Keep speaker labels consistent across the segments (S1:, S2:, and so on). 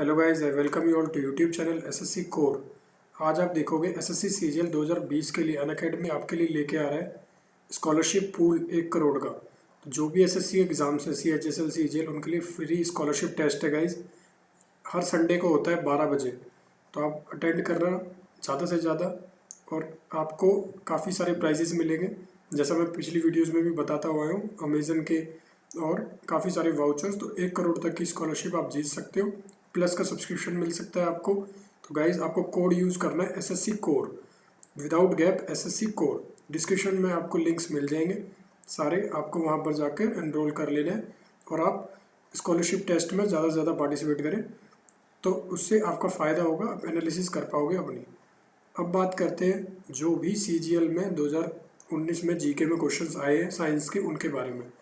S1: Hello guys, I welcome you all to YouTube channel SSC core. आज आप देखोगे SSC CGL 2020 के लिए अनअकैडमी आपके लिए लेके आ रहा है स्कॉलरशिप पूल 1 करोड़ का। तो जो भी एसएससी एग्जाम्स है CHSL सीजीएल उनके लिए फ्री स्कॉलरशिप टेस्ट है गाइस। हर संडे को होता है 12 बजे, तो आप अटेंड करना ज़्यादा से ज़्यादा और आपको काफ़ी सारे प्राइजेस मिलेंगे। जैसा मैं पिछली वीडियोज़ में भी बताता हुआ हूँ, अमेजन के और काफ़ी सारे वाउचर्स, तो 1 करोड़ तक की स्कॉलरशिप आप जीत सकते हो। प्लस का सब्सक्रिप्शन मिल सकता है आपको। तो गाइज आपको कोड यूज़ करना है SSC core, without gap SSC core. Description में आपको लिंक्स मिल जाएंगे सारे, आपको वहाँ पर जाकर एनरोल कर लेना है और आप स्कॉलरशिप टेस्ट में ज़्यादा से ज़्यादा पार्टिसिपेट करें, तो उससे आपका फ़ायदा होगा, आप एनालिसिस कर पाओगे अपनी। अब बात करते हैं जो भी CGL में 2019 में GK में क्वेश्चंस आए हैं साइंस के, उनके बारे में।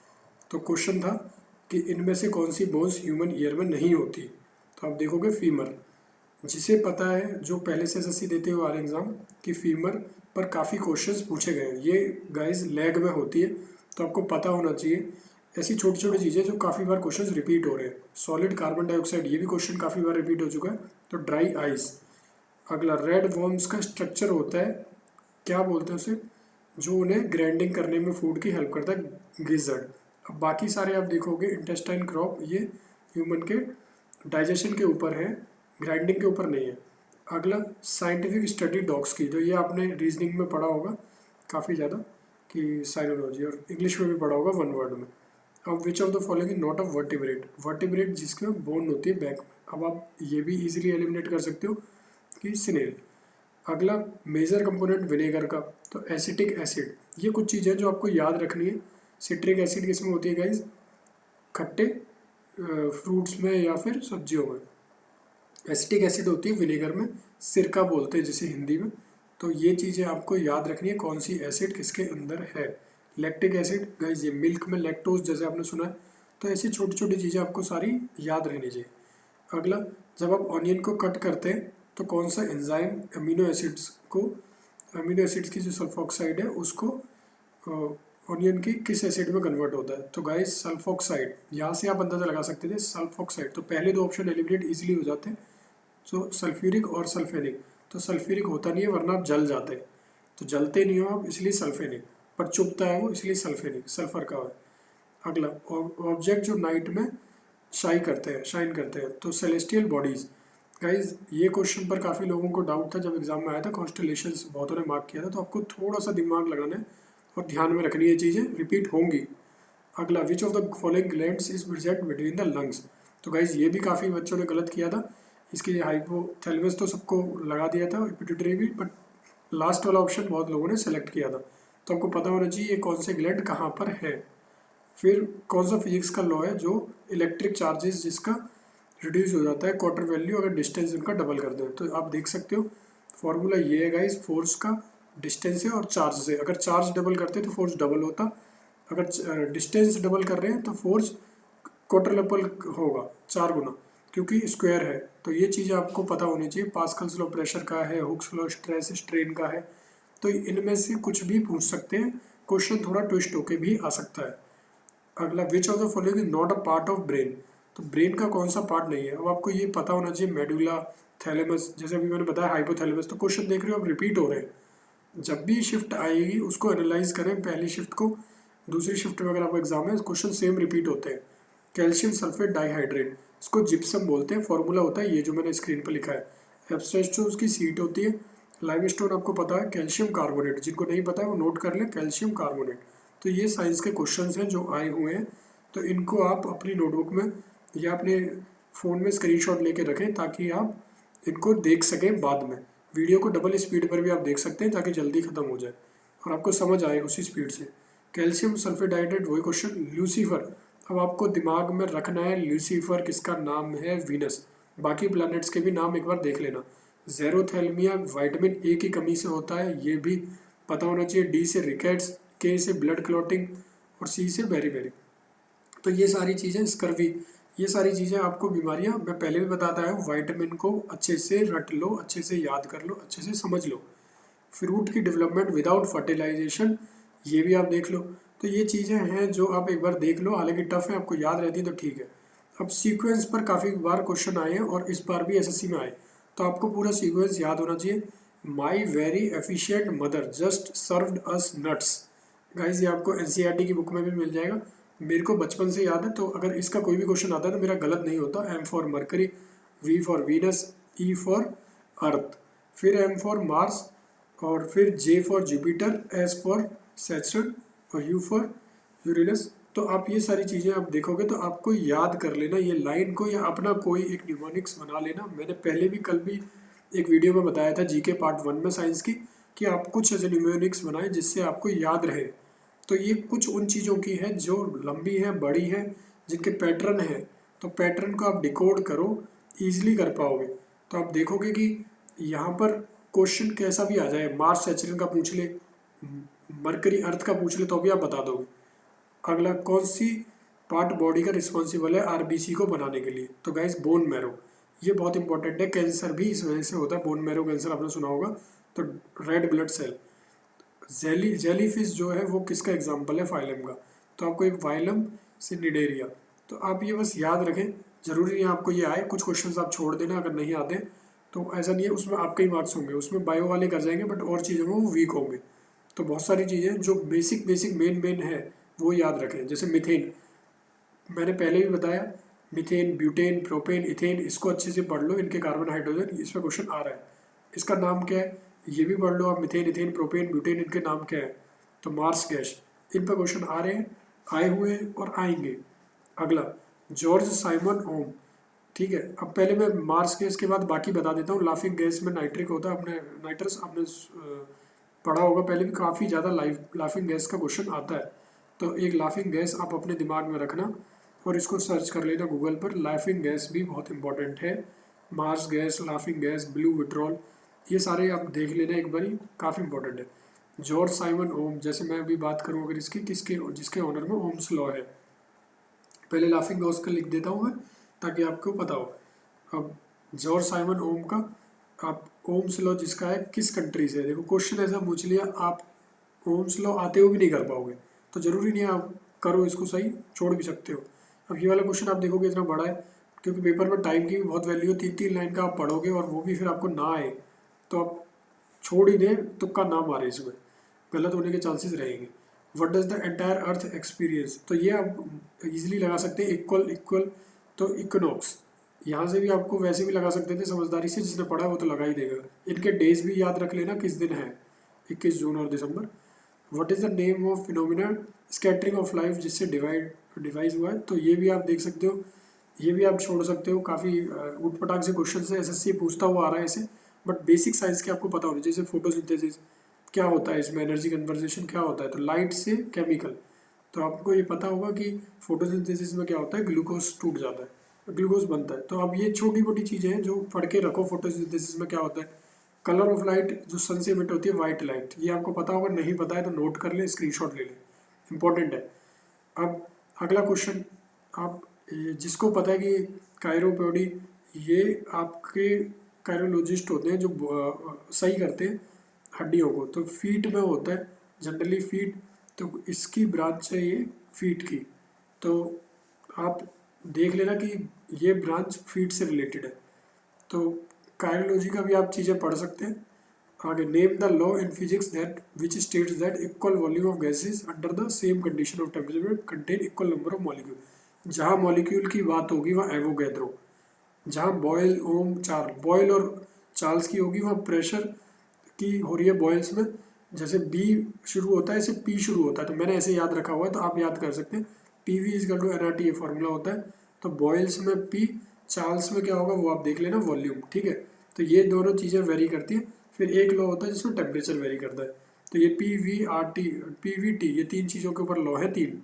S1: तो क्वेश्चन था कि इनमें से कौन सी बोन्स ह्यूमन ईयर में नहीं होती। तो आप देखोगे फीमर, जिसे पता है जो पहले से SSC देते हुए आ रहे एग्ज़ाम कि फीमर पर काफ़ी क्वेश्चंस पूछे गए हैं। ये गाइस लैग में होती है, तो आपको पता होना चाहिए। ऐसी छोटी छोटी चीज़ें जो काफ़ी बार क्वेश्चंस रिपीट हो रहे हैं। सॉलिड कार्बन डाइऑक्साइड, ये भी क्वेश्चन काफ़ी बार रिपीट हो चुका है। तो ड्राई आइस। अगला रेड वर्म्स का स्ट्रक्चर होता है, क्या बोलते हैं उसे, जो उन्हें ग्राइंडिंग करने में फूड की हेल्प करता है, गिजर्ड। अब बाकी सारे आप देखोगे इंटेस्टाइन क्रॉप, ये ह्यूमन के डाइजेशन के ऊपर है, ग्राइंडिंग के ऊपर नहीं है। अगला साइंटिफिक स्टडी डॉग्स की, तो ये आपने रीजनिंग में पढ़ा होगा काफ़ी ज़्यादा कि साइनोलॉजी, और इंग्लिश में भी पढ़ा होगा 1 वर्ड में। अब विच of the following is not a vertebrate, vertebrate जिसके बोन होती है बैक में। अब आप ये भी इजीली एलिमिनेट कर सकते हो कि स्नेल। अगला मेजर कंपोनेंट विनेगर का, तो एसिटिक एसिड। ये कुछ चीज़ें जो आपको याद रखनी है। सिट्रिक एसिड किसमें होती है गाइज, खट्टे फ्रूट्स में या फिर सब्जियों में। एसिटिक एसिड होती है विनेगर में, सिरका बोलते हैं जिसे हिंदी में। तो ये चीज़ें आपको याद रखनी है, कौन सी एसिड किसके अंदर है। लैक्टिक एसिड गाइज, ये मिल्क में लैक्टोज जैसे आपने सुना है। तो ऐसी छोटी छोटी चीज़ें आपको सारी याद रहनी चाहिए। अगला, जब आप ऑनियन को कट करते हैं तो कौन सा एंजाइम अमीनो एसिड्स की जो सल्फॉक्साइड है उसको ऑनियन की किस एसिड में कन्वर्ट होता है। तो गाइस सल्फॉक्साइड, यहाँ से आप अंदाजा लगा सकते थे सल्फॉक्साइड। तो पहले 2 ऑप्शन एलिमिनेट इजीली हो जाते हैं, तो सल्फ्यूरिक और सल्फेनिक। तो सल्फ्यूरिक होता नहीं है वरना आप जल जाते, तो जलते नहीं हो आप इसलिए सल्फेनिक, पर चुभता है वो इसलिए सल्फेनिक, सल्फर का है। अगला, ऑब्जेक्ट जो नाइट में शाइन करते हैं, तो सेलेस्टियल बॉडीज। गाइज ये क्वेश्चन पर काफ़ी लोगों को डाउट था जब एग्जाम में आया था, कॉन्स्टलेशंस बहुतों ने मार्क किया था। तो आपको थोड़ा सा दिमाग लगाना है और ध्यान में रखनी, ये चीज़ें रिपीट होंगी। अगला, which of the following glands is present between the lungs. तो गाइज ये भी काफ़ी बच्चों ने गलत किया था। इसके लिए हाइपोथैलेमस तो सबको लगा दिया था, पिट्यूटरी भी, बट लास्ट वाला ऑप्शन बहुत लोगों ने सेलेक्ट किया था। तो आपको पता होना चाहिए ये कौन से ग्लैंड कहाँ पर है। फिर कौन सा फिजिक्स का लॉ है जो इलेक्ट्रिक चार्जेस जिसका रिड्यूस हो जाता है क्वार्टर वैल्यू अगर डिस्टेंस उनका डबल कर दें। तो आप देख सकते हो फॉर्मूला ये है गाइस, फोर्स का डिस्टेंस है और चार्ज से। अगर चार्ज डबल करते तो फोर्स डबल होता, अगर डिस्टेंस डबल कर रहे हैं तो फोर्स क्वार्टरलेपल होगा, 4 गुना, क्योंकि स्क्वायर है। तो ये चीज़ें आपको पता होनी चाहिए। पास्कल्स लॉ प्रेशर का है, हुक्स लॉ स्ट्रेस स्ट्रेन का है। तो इनमें से कुछ भी पूछ सकते हैं, क्वेश्चन थोड़ा ट्विस्ट होके भी आ सकता है। अगला, which of the following is not a part of brain. तो ब्रेन का कौन सा पार्ट नहीं है। अब आपको ये पता होना चाहिए, मेडुला, थैलेमस, जैसे अभी मैंने बताया हाइपोथैलेमस। तो क्वेश्चन देख रहे हो आप रिपीट हो रहे हैं। जब भी शिफ्ट आएगी उसको एनालाइज करें, पहली शिफ्ट को दूसरी शिफ्ट में अगर आपको एग्जाम है क्वेश्चन सेम रिपीट होते हैं। कैल्शियम सल्फेट डाइहाइड्रेट, इसको जिप्सम बोलते हैं, फॉर्मूला होता है ये जो मैंने स्क्रीन पर लिखा है। एब्स्ट्रेक्ट उसकी सीट होती है। लाइमस्टोन आपको पता है, कैल्शियम कार्बोनेट, जिनको नहीं पता है वो नोट कर लें, कैल्शियम कार्बोनेट। तो ये साइंस के क्वेश्चंस हैं जो आए हुए हैं, तो इनको आप अपनी नोटबुक में या अपने फ़ोन में स्क्रीनशॉट लेके रखें ताकि आप इनको देख सकें बाद में। वीडियो को डबल स्पीड पर भी आप देख सकते हैं ताकि जल्दी ख़त्म हो जाए और आपको समझ आए उसी स्पीड से। कैल्शियम सल्फेट डाइहाइड्रेट वही क्वेश्चन। ल्यूसीफर, अब आपको दिमाग में रखना है ल्यूसीफर किसका नाम है, वीनस। बाकी प्लैनेट्स के भी नाम एक बार देख लेना। जेरोथैल्मिया विटामिन ए की कमी से होता है, ये भी पता होना चाहिए। डी से रिकेट्स, के से ब्लड क्लॉटिंग और सी से बेरी। तो ये सारी चीज़ें, स्कर्वी, ये सारी चीज़ें आपको बीमारियां मैं पहले भी बताता हूँ। विटामिन को अच्छे से रट लो, अच्छे से याद कर लो, अच्छे से समझ लो। फ्रूट की डेवलपमेंट विदाउट फर्टिलाइजेशन, ये भी आप देख लो। तो ये चीज़ें हैं जो आप एक बार देख लो, हालांकि टफ है, आपको याद रहती है तो ठीक है। अब सीक्वेंस पर काफ़ी बार क्वेश्चन आए हैं और इस बार भी एसएससी में आए, तो आपको पूरा सीक्वेंस याद होना चाहिए। My very efficient mother just served us nuts. Guys ये आपको एनसीईआरटी की बुक में भी मिल जाएगा। मेरे को बचपन से याद है, तो अगर इसका कोई भी क्वेश्चन आता है तो मेरा गलत नहीं होता। M for Mercury, V for Venus, E for Earth, फिर एम फॉर मार्स, और फिर J for Jupiter, S for Saturn और यू फॉर यूरेनस। तो आप ये सारी चीज़ें आप देखोगे तो आपको याद कर लेना ये लाइन को, या अपना कोई एक न्यूमोनिक्स बना लेना। मैंने पहले भी कल भी एक वीडियो में बताया था जीके पार्ट 1 में साइंस की, कि आप कुछ ऐसे न्यूमोनिक्स बनाएं जिससे आपको याद रहे। तो ये कुछ उन चीज़ों की है जो लंबी है, बड़ी है, जिनके पैटर्न है, तो पैटर्न को आप डिकोड करो, ईजिली कर पाओगे। तो आप देखोगे कि यहाँ पर क्वेश्चन कैसा भी आ जाए, मार्स सैचुरन का पूछ ले, मरकरी अर्थ का पूछ ले, तो भी आप बता दोगे। अगला, कौन सी पार्ट बॉडी का रिस्पॉन्सिबल है आरबीसी को बनाने के लिए? तो गाइस बोन मैरो, ये बहुत इंपॉर्टेंट है। कैंसर भी इस वजह से होता है, बोन मैरो कैंसर आपने सुना होगा। तो रेड ब्लड सेल। जेलीफिश जो है वो किसका एग्जाम्पल है? फाइलम का। तो आपको एक फाइलम सिनिडेरिया। तो आप ये बस याद रखें, जरूरी नहीं आपको ये आए, कुछ क्वेश्चंस आप छोड़ देना अगर नहीं आते, तो ऐसा नहीं है उसमें आपके ही मार्क्स होंगे, उसमें बायो वाले कर जाएंगे बट और चीज़ों में वो वीक होंगे। तो बहुत सारी चीज़ें जो बेसिक बेसिक मेन है वो याद रखें। जैसे मिथेन, मैंने पहले भी बताया, मिथेन, ब्यूटेन, प्रोपेन, इथेन, इसको अच्छे से पढ़ लो, इनके कार्बन हाइड्रोजन, इस पर क्वेश्चन आ रहा है। इसका नाम क्या है ये भी पढ़ लो आप, मिथेन, इथेन, प्रोपेन, ब्यूटेन, इनके नाम क्या है? तो मार्स गैस। इन पर क्वेश्चन आ रहे हैं, आए हुए हैं और आएंगे। अगला, जॉर्ज साइमन ओम। ठीक है, अब पहले मैं मार्स गैस के बाद बाकी बता देता हूँ। लाफिंग गैस में नाइट्रिक होता है, अपने नाइट्रस आपने पढ़ा होगा पहले भी, काफ़ी ज़्यादा लाफिंग गैस का क्वेश्चन आता है। तो एक लाफिंग गैस आप अपने दिमाग में रखना और इसको सर्च कर लेना गूगल पर। लाफिंग गैस भी बहुत इंपॉर्टेंट है, marsh gas, laughing gas, blue vitriol, ये सारे आप देख लेना एक बारी, काफ़ी इंपॉर्टेंट है। जॉर्ज साइमन ओम, जैसे मैं अभी बात करूँ अगर इसकी, किसके, जिसके ऑनर में ओम्स लॉ है, पहले लाफिंग गॉस का लिख देता हूँ मैं ताकि आपको पता हो। अब जॉर्ज साइमन ओम का, आप ओम्स लॉ जिसका है किस कंट्री से है? देखो क्वेश्चन ऐसा पूछ लिया, आप ओम्स लॉ आते हुए भी नहीं कर पाओगे, तो ज़रूरी नहीं है आप करो इसको, सही छोड़ भी सकते हो। अब ये वाला क्वेश्चन आप देखोगे इतना बड़ा है, क्योंकि पेपर में टाइम की भी बहुत वैल्यू है, 3-3 लाइन का आप पढ़ोगे और वो भी फिर आपको ना आए तो आप छोड़ ही दें, तुक्का ना मारे, इसमें गलत होने के चांसेस रहेंगे। What does the entire earth experience, तो ये आप इजीली लगा सकते हैं, इक्वल इक्वल, तो इक्विनॉक्स, यहाँ से भी आपको वैसे भी लगा सकते थे समझदारी से, जिसने पढ़ा वो तो लगा ही देगा। इनके डेज भी याद रख लेना किस दिन है, 21 जून और दिसंबर। What is the name of phenomena scattering of life, जिससे डिवाइस हुआ है? तो ये भी आप देख सकते हो, ये भी आप छोड़ सकते हो। काफ़ी उठपटांग से क्वेश्चन से एसएससी पूछता हुआ आ रहा है ऐसे, बट बेसिक साइंस के आपको पता होना चाहिए। जैसे फोटोसिंथेसिस क्या होता है, इसमें एनर्जी कन्वर्जेशन क्या होता है, तो लाइट से केमिकल, तो आपको ये पता होगा कि फोटोसिंथेसिस में क्या होता है, ग्लूकोज टूट जाता है, ग्लूकोज बनता है। तो अब ये छोटी मोटी चीज़ें हैं जो पढ़ के रखो। फोटोसिंथेसिस में क्या होता है, कलर ऑफ लाइट जो सन से इमिट होती है, वाइट लाइट, ये आपको पता होगा, नहीं पता है तो नोट कर ले, स्क्रीनशॉट ले ले, इंपॉर्टेंट है। अब अगला क्वेश्चन, आप जिसको पता है कि कायरोपोडी, ये आपके कायरोलॉजिस्ट होते हैं जो सही करते हैं हड्डियों को, तो फीट में होता है जनरली, फीट, तो इसकी ब्रांच है ये फीट की। तो आप देख लेना कि ये ब्रांच फीट से रिलेटेड है। तो कायरोलॉजी का भी आप चीज़ें पढ़ सकते हैं। आगे, name the law in physics that which states that equal volume of gases under the same condition of temperature contain equal number of molecule. जहाँ मॉलिक्यूल की बात होगी वहाँ एवोगैड्रो, जहाँ बॉयल, ओम, चार्ल्स, बॉयल और चार्ल्स की होगी वहाँ प्रेशर की हो रही है बॉयल्स में। जैसे बी शुरू होता है ऐसे पी शुरू होता है, तो मैंने ऐसे याद रखा हुआ है, तो आप याद कर सकते हैं। P V is to N R T, ये फॉर्मूला होता है। तो बॉयल्स में पी, चार्ल्स में क्या होगा वो आप देख लेना, वॉल्यूम। ठीक है, तो ये दोनों चीज़ें वेरी करती हैं। फिर एक लॉ होता है जिसमें टेम्परेचर वेरी करता है, तो ये P V R T, P V T, ये तीन चीज़ों के ऊपर लॉ है, तीन।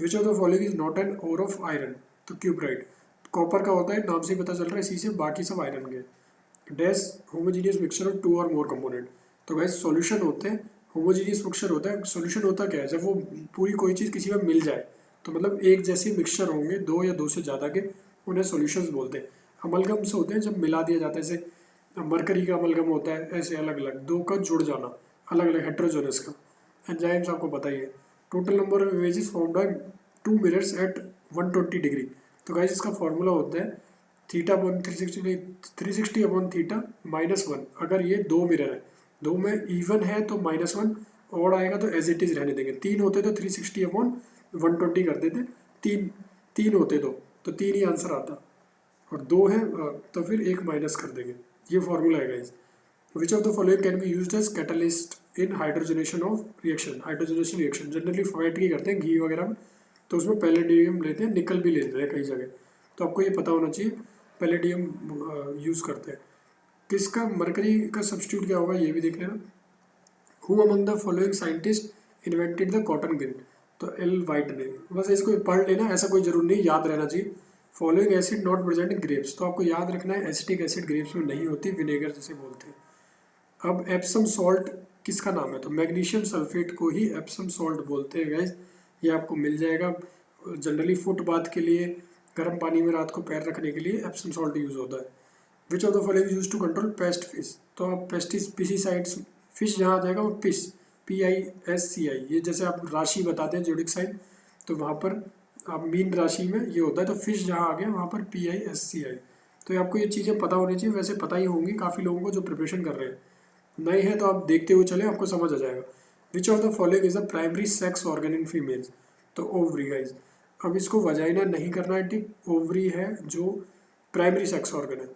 S1: Which of the following is not an ore of iron, तो क्यूबराइट, कॉपर का होता है, नाम से ही पता चल रहा है, इसी से बाकी सब आयरन के। Dash homogeneous mixture of two और मोर कंपोनेंट, तो गैस सॉल्यूशन होते हैं, होमोजीनियस मिक्सचर होता है। सॉल्यूशन होता क्या है, जब वो पूरी कोई चीज़ किसी में मिल जाए, तो मतलब एक जैसे मिक्सचर होंगे, दो या दो से ज़्यादा के, उन्हें सॉल्यूशंस बोलते हैं। अमलगम्स होते हैं जब मिला दिया जाता है, जैसे मरकरी का अमलगम होता है, ऐसे अलग अलग दो का जुड़ जाना, अलग अलग हेट्रोजोनस का। एंजाइम्स आपको पता ही है। Total number of images formed by 2 mirrors at 120 degree, तो गाइज इसका फॉर्मूला होता है थीटा अपॉन 360 अपॉन थीटा -1। अगर ये दो मिरर है, दो में इवन है तो -1, और आएगा तो एज इट इज रहने देंगे। तीन होते तो 360 अपॉन 120 कर देते, तीन तीन होते तो तीन ही आंसर आता, और दो है तो फिर एक माइनस कर देंगे। ये फॉर्मूला है guys. Which of the following can be used as catalyst in hydrogenation of reaction. Hydrogenation reaction generally fat की करते हैं, घी वगैरह में, तो उसमें पैलेडियम लेते हैं, निकल भी लेते हैं कई जगह, तो आपको ये पता होना चाहिए पैलेडियम यूज़ करते हैं। किसका मरकरी का सब्स्टिट्यूट क्या होगा ये भी देख लेना। Who among the following scientist invented the cotton gin. तो एल वाइट ने, बस इसको पढ़ लेना, ऐसा कोई जरूर नहीं, याद रहना चाहिए। Following acid not present in grapes, तो आपको याद रखना है एसिटिक एसिड ग्रेप्स में नहीं होती, विनेगर जिसे बोलते हैं। अब एप्सम सॉल्ट किसका नाम है, तो मैग्नीशियम सल्फेट को ही एप्सम सॉल्ट बोलते हैं गाइज। ये आपको मिल जाएगा जनरली फुट बाथ के लिए, गर्म पानी में रात को पैर रखने के लिए एप्सम सॉल्ट यूज़ होता है। Which of the following use to control pest fish, तो आप पेस्टिसाइड्स, फिश जहाँ आ जाएगा वो पिस, PISCI, ये जैसे आप राशि बताते हैं जोडिक साइन, तो वहाँ पर आप मीन राशि में ये होता है, तो फिश जहाँ आ गया वहाँ पर PISCI। तो आपको ये चीज़ें पता होनी चाहिए, वैसे पता ही होंगी काफ़ी लोगों को जो प्रिपरेशन कर रहे हैं, नए हैं तो आप देखते हुए चले, आपको समझ आ जाएगा। विच of the following is a primary sex organ in females, तो ओवरी गाइज। अब इसको वजाइना नहीं करना है टिक, ओवरी है जो प्राइमरी सेक्स ऑर्गन है।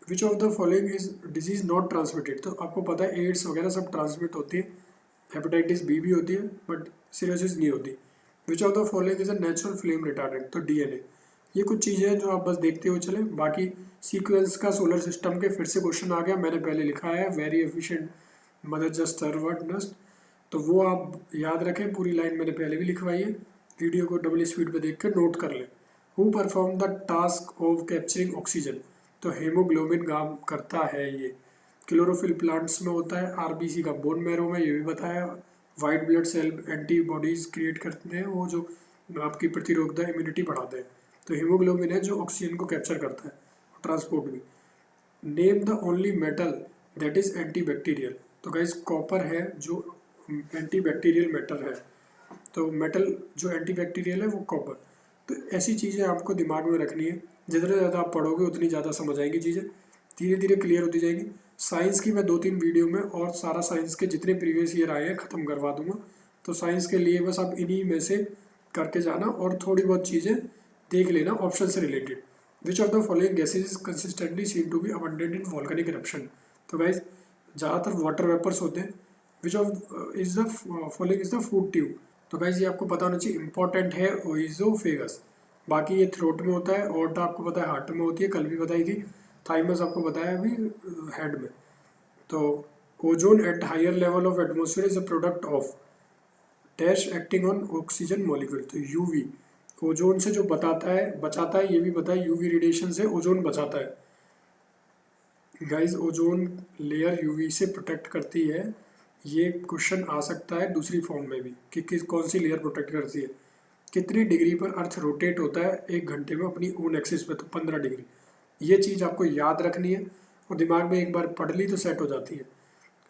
S1: Which of the following is disease not transmitted, तो आपको पता है एड्स वगैरह सब ट्रांसमिट होती है, हेपेटाइटिस B भी होती है बट सीरोसिस नहीं होती। विच of the following is a natural flame retardant, तो DNA। ये कुछ चीज़ें हैं जो आप बस देखते हुए चले। बाकी सीक्वेंस का सोलर सिस्टम के फिर से क्वेश्चन आ गया, मैंने पहले लिखा है very efficient mother just servant nest, तो वो आप याद रखें, पूरी लाइन मैंने पहले भी लिखवाई है, वीडियो को डबल स्पीड पे देख कर नोट कर लें। Who perform the task of capturing oxygen, तो हेमोग्लोबिन काम करता है ये। क्लोरोफिल प्लांट्स में होता है, RBC का बोन मैरो में, ये भी बताया। White blood cell antibodies create करते हैं, वो जो आपकी प्रतिरोधकता इम्यूनिटी बढ़ाते हैं। तो हीमोग्लोबिन है जो ऑक्सीजन को कैप्चर करता है, ट्रांसपोर्ट भी। Name the only metal that is antibacterial, तो गाइस कॉपर है जो एंटीबैक्टीरियल मेटल है, तो मेटल जो एंटीबैक्टीरियल है वो कॉपर। तो ऐसी चीज़ें आपको दिमाग में रखनी है, जितने ज़्यादा आप पढ़ोगे उतनी ज़्यादा समझ आएंगी चीज़ें, धीरे धीरे क्लियर होती जाएंगी। साइंस की मैं 2-3 वीडियो में और सारा साइंस के जितने प्रीवियस ईयर आए हैं ख़त्म करवा दूंगा, तो साइंस के लिए बस आप इन्हीं में से करके जाना और थोड़ी बहुत चीज़ें देख लेना ऑप्शन से related. Which of the following gases consistently seem to be abundant in volcanic eruption, तो गाइज ज़्यादातर वाटर वेपर्स होते हैं। Which of is the following is the food tube, तो गाइज ये आपको पता होना चाहिए, इंपॉर्टेंट है ओइजोफेगस। बाकी ये थ्रोट में होता है, और आपको पता है हार्ट में होती है, कल भी बताई थी। थाइमस आपको बताया अभी हेड में। तो ozone at higher level of atmosphere is a product of dash acting on oxygen molecule, तो यूवी ओजोन से जो बचाता है, ये भी बताया यूवी रेडिएशन से ओजोन बचाता है। गाइज ओजोन लेयर यूवी से प्रोटेक्ट करती है, ये क्वेश्चन आ सकता है दूसरी फॉर्म में भी कि कौन सी लेयर प्रोटेक्ट करती है। कितनी डिग्री पर अर्थ रोटेट होता है 1 घंटे में अपनी ओन एक्सिस पे, तो 15 डिग्री। ये चीज़ आपको याद रखनी है और दिमाग में एक बार पढ़ ली तो सेट हो जाती है।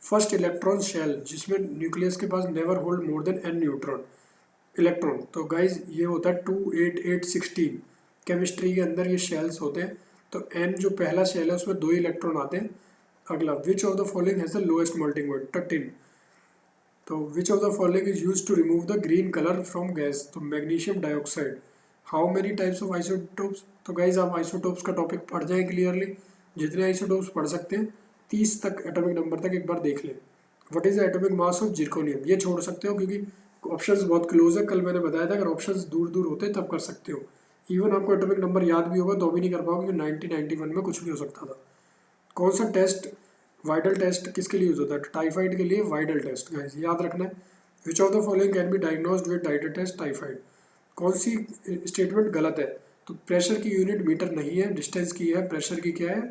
S1: फर्स्ट इलेक्ट्रॉन शेल, जिसमें न्यूक्लियस के पास never hold more than n neutron electron, तो गाइज ये होता है 28816। केमिस्ट्री के अंदर ये शेल्स होते हैं, तो n जो पहला शेल है उसमें 2 इलेक्ट्रॉन आते हैं। अगला which of the following has the lowest melting point, 13। तो which of the following is use to remove the green colour from gas, तो magnesium dioxide. How many types of isotopes, तो guys आप isotopes का topic पढ़ जाएं clearly, जितने isotopes पढ़ सकते हैं 30 तक एटॉमिक नंबर तक एक बार देख लें। What is the atomic mass of zirconium, ये छोड़ सकते हो क्योंकि ऑप्शंस बहुत क्लोज है, कल मैंने बताया था अगर ऑप्शंस दूर दूर होते तब कर सकते हो। इवन आपको एटॉमिक नंबर याद भी होगा तो भी नहीं कर पाओगे, क्योंकि 1991 में कुछ भी हो सकता था। कौन सा टेस्ट वाइडल टेस्ट किसके लिए यूज होता है, टाइफाइड के लिए वाइडल टेस्ट गाइस याद रखना है। Which of the following can be diagnosed with dieter test typhoid, कौन सी स्टेटमेंट गलत है, तो प्रेशर की यूनिट मीटर नहीं है, डिस्टेंस की है, प्रेशर की क्या है,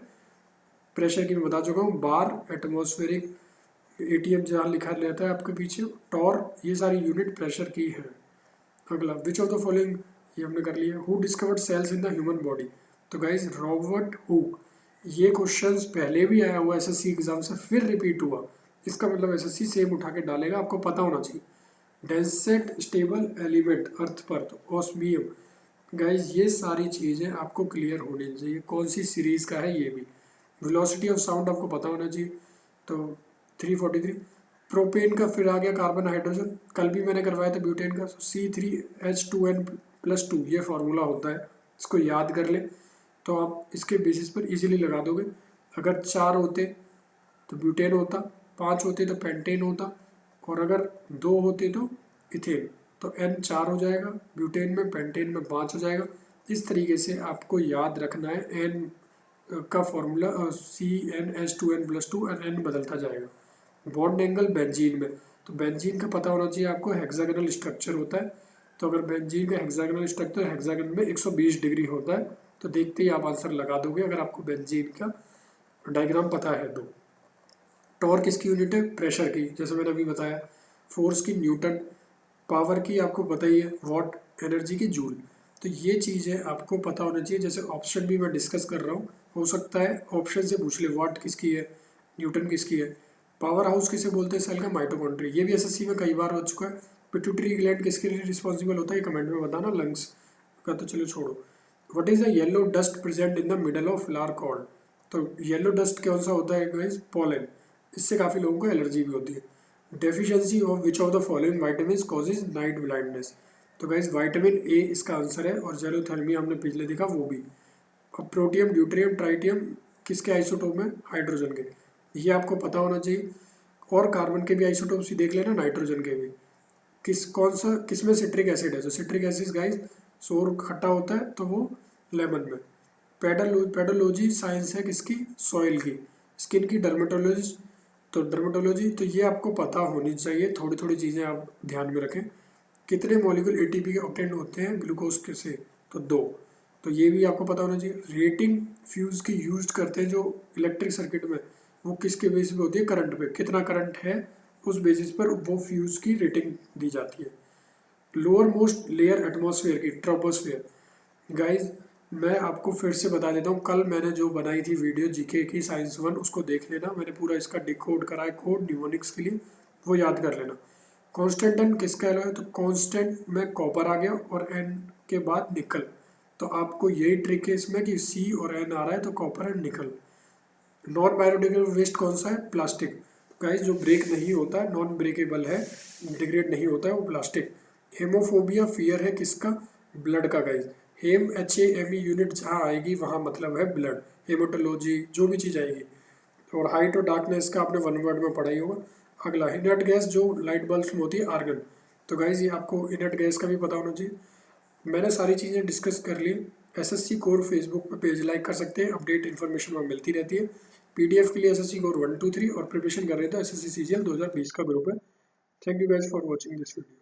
S1: प्रेशर की मैं बता चुका हूँ, बार, एटमॉस्फेरिक, ATM जहाँ लिखा रहता है आपके पीछे, टॉर, ये सारी यूनिट प्रेशर की है। अगला विच ऑफ द फॉलोइंग, ये हमने कर लिया। Who discovered cells in the human body, तो गाइज रॉबर्ट हुक। ये क्वेश्चंस पहले भी आया हुआ SSC एग्जाम से, फिर रिपीट हुआ, इसका मतलब SSC सेम उठा के डालेगा, आपको पता होना चाहिए। डेंसेट स्टेबल एलिमेंट अर्थ पर, तो ऑस्मियम। गाइज ये सारी चीज़ें आपको क्लियर होनी चाहिए, कौन सी सीरीज़ का है ये भी। वेलोसिटी ऑफ साउंड आपको पता होना चाहिए, तो 343। प्रोपेन का फिर आ गया कार्बन हाइड्रोजन, कल भी मैंने करवाया था ब्यूटेन का, C3H2N+2 ये फार्मूला होता है, इसको याद कर ले तो आप इसके बेसिस पर इजीली लगा दोगे। अगर 4 होते तो ब्यूटेन होता, 5 होते तो पेंटेन होता, और अगर 2 होते तो इथेन। तो N 4 हो जाएगा ब्यूटेन में, पेंटेन में 5 हो जाएगा। इस तरीके से आपको याद रखना है N का फॉर्मूला, CnH2n+2 और N बदलता जाएगा। बॉन्ड एंगल बेंजीन में, तो बेंजीन का पता होना चाहिए आपको, हेक्सागोनल स्ट्रक्चर होता है। तो अगर बेंजीन का हेक्सागोनल स्ट्रक्चर हेक्सागन में 120 डिग्री होता है, तो देखते ही आप आंसर लगा दोगे अगर आपको बेंजीन का डायग्राम पता है तो। टॉर्क किसकी यूनिट है? प्रेशर की, जैसे मैंने अभी बताया। फोर्स की न्यूटन, पावर की आपको पता ही है वॉट, एनर्जी की जूल। तो ये चीज़ें आपको पता होना चाहिए। जैसे ऑप्शन भी मैं डिस्कस कर रहा हूँ, हो सकता है ऑप्शन से पूछ ले वॉट किसकी है, न्यूटन किसकी है। पावर हाउस किसे बोलते हैं? सेल का माइटोकॉन्ड्रिया, ये भी एसएससी में कई बार हो चुका है। पिट्यूटरी ग्लैंड किसके लिए रिस्पॉन्सिबल होता है, कमेंट में बताना। लंग्स का तो चलो छोड़ो। What is the yellow dust present in the middle of flower cord? तो येलो डस्ट कौन सा होता है गाइस? पॉलन। इससे काफ़ी लोगों को एलर्जी भी होती है। Deficiency of which of the following vitamins causes night blindness? तो गाइस विटामिन ए इसका आंसर है, और जेरोथर्मिया हमने पिछले देखा वो भी। अब प्रोटियम, ड्यूटेरियम, ट्राइटियम किसके आइसोटोप में? हाइड्रोजन के, ये आपको पता होना चाहिए। और कार्बन के भी आइसोटोप्स देख लेना, नाइट्रोजन के भी। कौन सा किस में सिट्रिक एसिड है? तो सिट्रिक एसिड गाइस सोर खट्टा होता है, तो वो लेमन में। पेडोलॉजी साइंस है किसकी? सॉइल की। स्किन की डर्मेटोलॉजी, तो डर्मेटोलॉजी, तो ये आपको पता होनी चाहिए। थोड़ी थोड़ी चीज़ें आप ध्यान में रखें। कितने मॉलिक्यूल एटीपी के ऑक्टेन होते हैं ग्लूकोज के से? तो 2। तो ये भी आपको पता होना चाहिए। रेटिंग फ्यूज की यूज करते हैं जो इलेक्ट्रिक सर्किट में, वो किसके बेसिस पे होती है? करंट पे, कितना करंट है उस बेसिस पर वो फ्यूज की रेटिंग दी जाती है। लोअर मोस्ट लेयर एटमॉस्फेयर की, ट्रोपोस्फेयर। गाइज मैं आपको फिर से बता देता हूँ, कल मैंने जो बनाई थी वीडियो जीके की साइंस 1, उसको देख लेना। मैंने पूरा इसका डिकोड करा है, कोड न्यूमोनिक्स के लिए, वो याद कर लेना। कांस्टेंट एन किसका एलो है? तो कांस्टेंट में कॉपर आ गया और एन के बाद निकल। तो आपको यही ट्रिक है इसमें कि सी और एन आ रहा है तो copper and nickel. Non biodegradable waste कौन सा है? प्लास्टिक। गाइस जो ब्रेक नहीं होता है, नॉन ब्रेकेबल है, डिग्रेड नहीं होता है, वो प्लास्टिक। हेमोफोबिया फियर है किसका? ब्लड का। गाइस हेम HAME यूनिट जहाँ आएगी वहाँ मतलब है ब्लड, हेमोटोलॉजी जो भी चीज़ आएगी। और हाइट और डार्कनेस का आपने 1 वर्ड में पढ़ा ही होगा। अगला इनर्ट गैस जो लाइट बल्ब में होती है, आर्गन। तो गाइज ये आपको इनर्ट गैस का भी पता होना चाहिए। मैंने सारी चीज़ें डिस्कस कर ली। एसएससी कोर फेसबुक पे पेज लाइक कर सकते हैं, अपडेट इन्फॉर्मेशन वहाँ मिलती रहती है। पीडीएफ के लिए एसएससी कोर 1 2 3 और प्रिपरेशन कर रहे थे एसएससी सीजीएल 2020 का ग्रुप है। Thank you guys for watching this video.